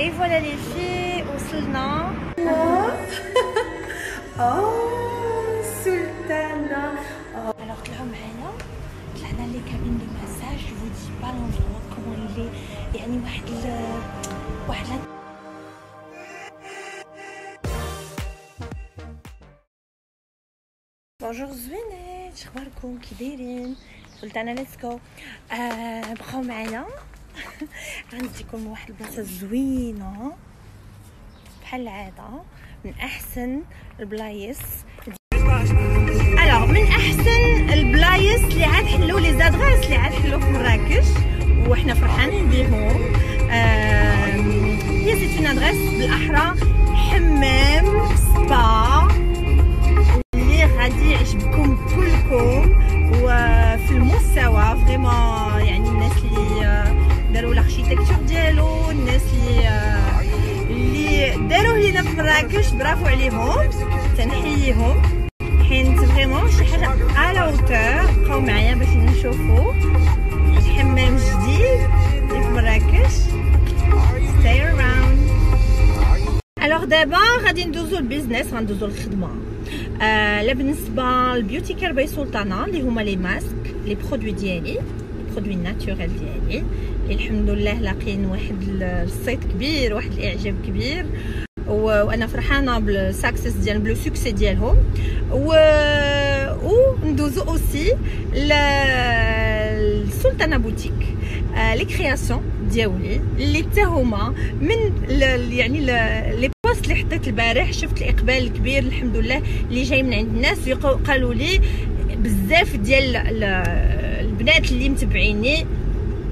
Et voilà les filles, وصلنا. سلطانة. Alors طلعنا لي كابين دو مساج. Je vous dis pas l'endroit comment il est. يعني واحد بونجور زوينات، شخباركم كي دايرين؟ سلطانة ليتسكو. بقاو معايا. غنديكم واحد البلاصه زوينه بحال العاده، من احسن البلايص. الوغ من احسن البلايص اللي عاد حلوا لي زادغاس اللي عاد حلوا في مراكش وحنا فرحانين بهم. هي سيت اون ادريس بالاحرى حمام سبا اللي غادي يعجبكم كلكم وفي المستوى فريمون. يعني الناس اللي داروا الاركيتكتور ديالو، الناس اللي داروه لينا في مراكش، برافو عليهم، تنحييهم، حيت فريمون شي حاجه على اوتور. بقاو معايا باش نشوفوا الحمام جديد اللي في مراكش. stay around. الوغ دابا غادي ندوزو البيزنس، غندوزو الخدمه. لا بالنسبه للبيوتي كير باي سلطانه اللي هما لي ماسك، لي برودوي ديالي، لي برودوي ناتوريل ديالي اللي الحمد لله لاقيين واحد الصيت كبير، واحد الاعجاب كبير، وانا فرحانه بالساكسس ديال بلو سوكسي ديالهم. وندوزو اوسي للسلطانه بوتيك، لي كرياسيون ديالي اللي حتى هما من يعني لي بوست اللي حطيت البارح. شفت الاقبال الكبير الحمد لله اللي جاي من عند الناس، قالوا لي بزاف ديال البنات اللي متبعيني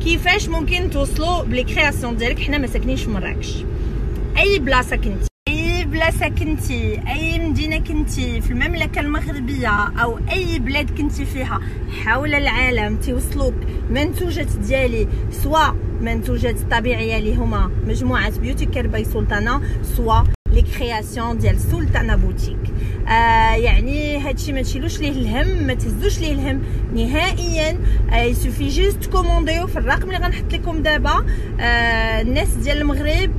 كيفاش ممكن توصلوا بلي كرياسيون ديالك. حنا ما ساكنينش في مراكش، اي بلاصه كنتي، اي بلاصه كنتي، اي مدينه كنتي في المملكه المغربيه او اي بلاد كنتي فيها حول العالم توصلوك منتوجات ديالي، سواء منتوجات طبيعيه اللي هما مجموعه بيوتي كير باي سلطانه، سواء لي كرياسيون ديال سلطانه بوتيك. يعني هادشي ما تشيلوش ليه الهم، ما تهزوش ليه الهم نهائيا. يسوفي جوست كومونديو في الرقم اللي غنحط لكم دابا. الناس ديال المغرب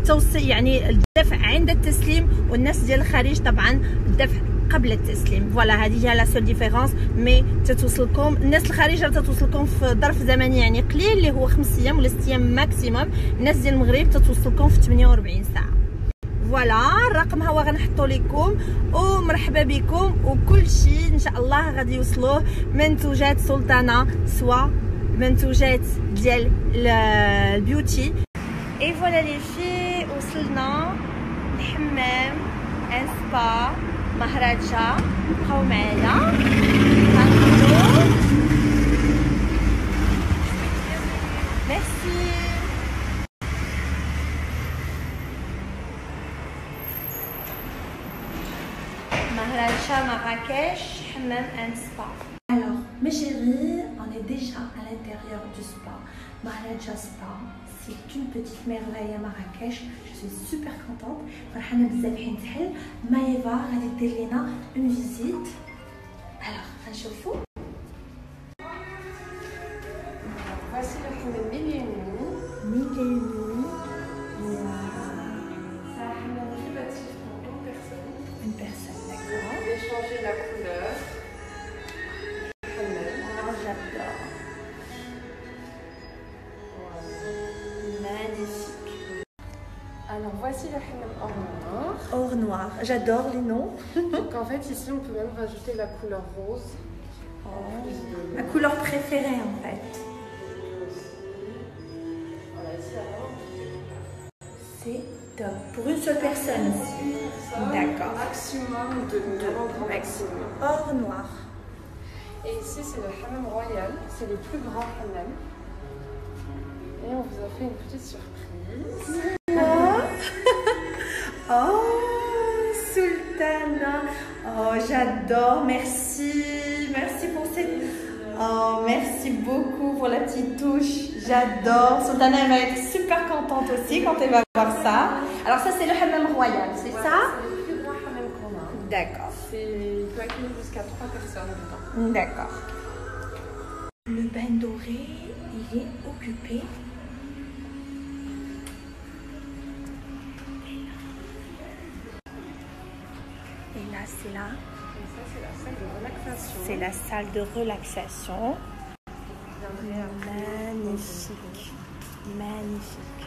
توصل يعني الدفع عند التسليم، والناس ديال الخارج طبعا الدفع قبل التسليم. فوالا هذه هي لا سول ديفيرونس. مي تتوصلكم الناس الخارج تتوصلكم في ظرف زمني يعني قليل اللي هو 5 ايام ولا 6 ايام ماكسيموم. الناس ديال المغرب تتوصلكم في 48 ساعه. فوالا الرقم هو غنحطو لكم، ومرحبا بكم. وكل شيء ان شاء الله غادي يوصلوه منتوجات سلطانه، سواء منتوجات ديال البيوتي. اي فوالا لي في وصلنا الحمام ان سبا مهرجة. بقاو معايا غندخلو. ميرسي. Maharaja Marrakech, Hammam and Spa. Alors, mes chéris, on est déjà à l'intérieur du spa. Maharaja Spa, c'est une petite merveille à Marrakech. Je suis super contente. فرحانة بزاف حين تحل. مايفا غادي دير لينا une visite. Alors, غنشوفو. Voici le hammam mille et une nuits. Mille et une nuits. C'est un hammam privatif pour une personne. Une personne, d'accord. Vous pouvez changer la couleur. Oh, j'adore. Magnifique. Alors voici le hammam or noir. Or noir, j'adore les noms. Donc en fait ici on peut même rajouter la couleur rose. Ma couleur préférée en fait. Voilà, ici alors. C'est top. Pour une seule personne aussi. D'accord. Maximum de grand maximum. Or noir. Et ici c'est le hammam royal, c'est le plus grand hammam. Et on vous a fait une petite surprise. Oh, Sultana. Oh, j'adore. Merci. Merci pour cette... Oh, merci beaucoup pour la petite touche. J'adore. Sultana, elle va être super contente aussi quand elle va voir ça. Alors ça, c'est le hammam royal, c'est ça? C'est le plus grand hammam qu'on a. D'accord. Il peut accueillir jusqu'à 3 personnes dedans. D'accord. Le bain doré, il est occupé c'est là. Et ça, c'est la salle de relaxation. C'est la salle de relaxation. Magnifique. Magnifique.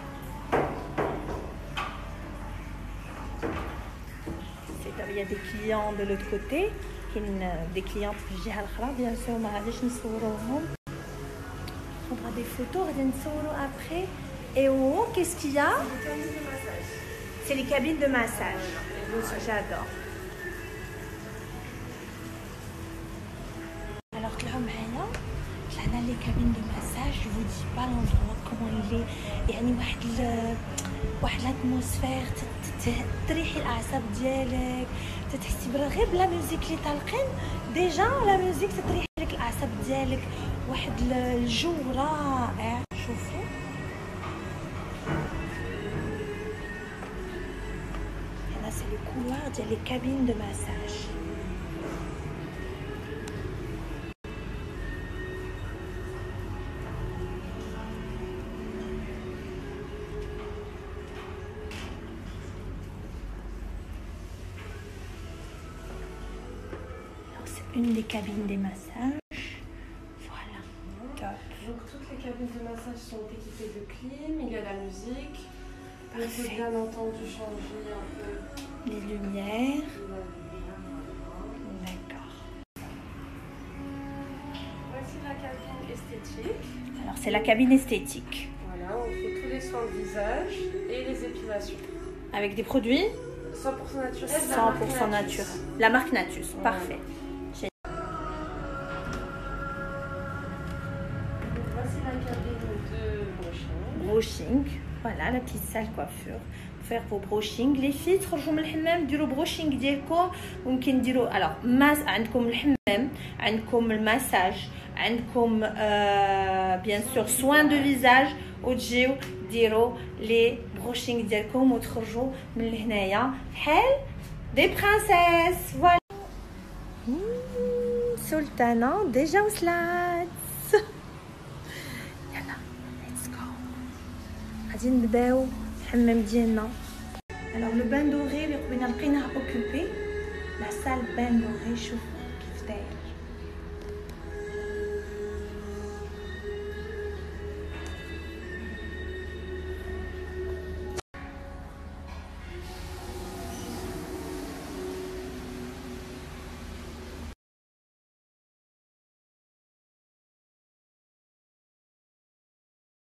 Il y a des clients de l'autre côté. Des clients في الجهة الأخرى. Bien sûr, ما غاديش نصوروهم. On prend des photos, on va نصوروا après. Et au haut, qu'est-ce qu'il y a? C'est les cabines de massage. J'adore. Alors là, طلعنا les cabines de massage. Je vous dis pas l'endroit comment il est. يعني واحد l'atmosphère تريحي الاعصاب ديالك تحسي غير بلا ميوزيك اللي طالقين ديجا لا ميوزيك تريح لك الاعصاب ديالك واحد الجو رائع شوفوا هنا سي لو كولوار ديال لي كابين دو ماساج une des cabines des massages. Voilà, top. Donc toutes les cabines de massage sont équipées de clim, il y a la musique. Parfait. Il faut bien entendu changer un peu les lumières. D'accord. Voici la cabine esthétique. Alors c'est la cabine esthétique. Voilà, on fait tous les soins de visage et les épilations. Avec des produits 100% naturel. 100% naturel. La marque Natus, ouais. Parfait. Voici la cabine de brushing. Brushing, voilà la petite salle coiffure. Faire vos brushing. Les filles تخرجوا من الحمام ديروا بروشينغ ديالكم ممكن ديروا alors عندكم الحمام عندكم المساج عندكم bien sûr soins de visage وتجيو ديروا لي بروشينغ ديالكم وتخرجوا من لهنايا بحال دي برانسيس فوالا سلطانه ديجا وصلات يلا ليتس جو غادي نبداو الحمام ديالنا alors le bain doré اللي قبيله لقيناه occupé la salle bain doré شوفوا كيف داير